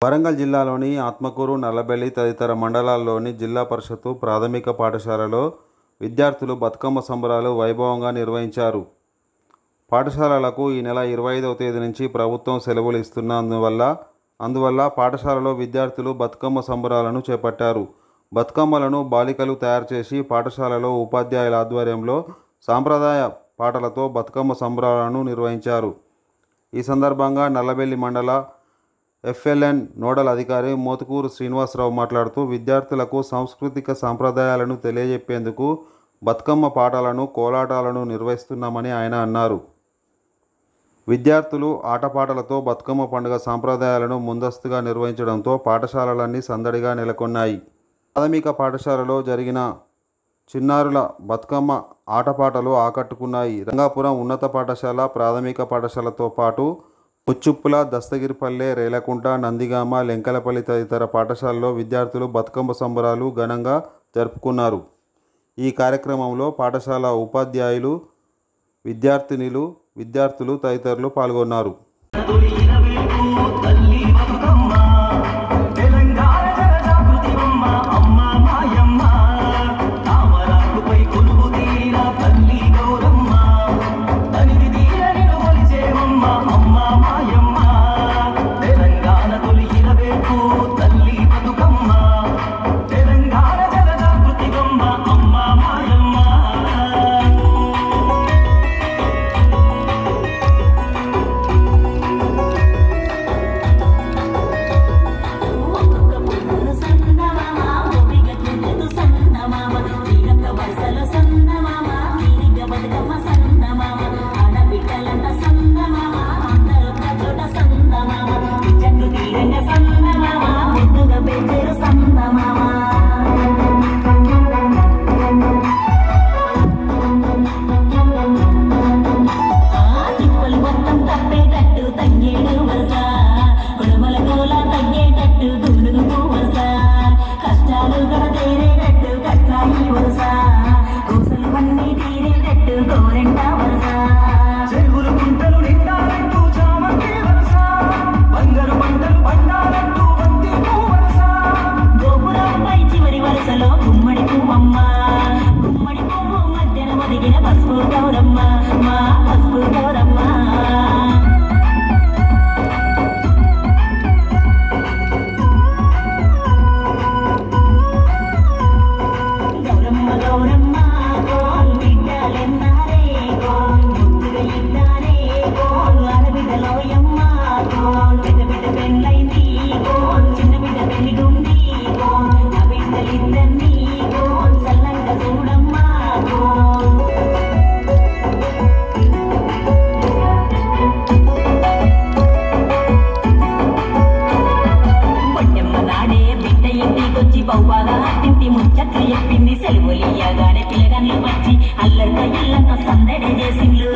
వరంగల్ జిల్లాలోని ఆత్మకూరు, నల్లబెల్లి తదితర మండలాల్లోని జిల్లా పరిషత్తు ప్రాథమిక పాఠశాలలో విద్యార్థులు బతుకమ్మ సంబరాలు వైభవంగా నిర్వహించారు. పాఠశాలలకు ఈ నెల 25వ తేదీ నుంచి ప్రభుత్వం సెలవులు అందువల్ల పాఠశాలలో విద్యార్థులు బతుకమ్మ సంబరాలను చేపట్టారు. బతుకమ్మలను బాలికలు తయారు చేసి పాఠశాలలో ఉపాధ్యాయుల ఆధ్వర్యంలో సాంప్రదాయ పాటలతో బతుకమ్మ సంబరాలను నిర్వహించారు. ఈ సందర్భంగా నల్లబెల్లి మండల FLN నోడల్ అధికారి మోతుకూరు శ్రీనివాసరావు మాట్లాడుతూ విద్యార్థులకు సాంస్కృతిక సాంప్రదాయాలను తెలియజెప్పేందుకు బతుకమ్మ పాటలను, కోలాటాలను నిర్వహిస్తున్నామని ఆయన అన్నారు. విద్యార్థులు ఆటపాటలతో బతుకమ్మ పండుగ సాంప్రదాయాలను ముందస్తుగా నిర్వహించడంతో పాఠశాలలన్నీ సందడిగా నెలకొన్నాయి. ప్రాథమిక పాఠశాలలో జరిగిన చిన్నారుల బతుకమ్మ ఆటపాటలు ఆకట్టుకున్నాయి. రంగాపురం ఉన్నత పాఠశాల, ప్రాథమిక పాఠశాలతో పాటు ముచ్చుప్పుల, దస్తగిరిపల్లె, రేలకుంట, నందిగామ, లెంకలపల్లి తదితర పాఠశాలలో విద్యార్థులు బతుకమ్మ సంబరాలు ఘనంగా జరుపుకున్నారు. ఈ కార్యక్రమంలో పాఠశాల ఉపాధ్యాయులు, విద్యార్థులు తదితరులు పాల్గొన్నారు. ముచ్చట్లు చెప్పింది సెలవులియగానే పిల్లగానే వచ్చి అల్లరితో ఇల్లంతా సందడి చేసిండ్లు.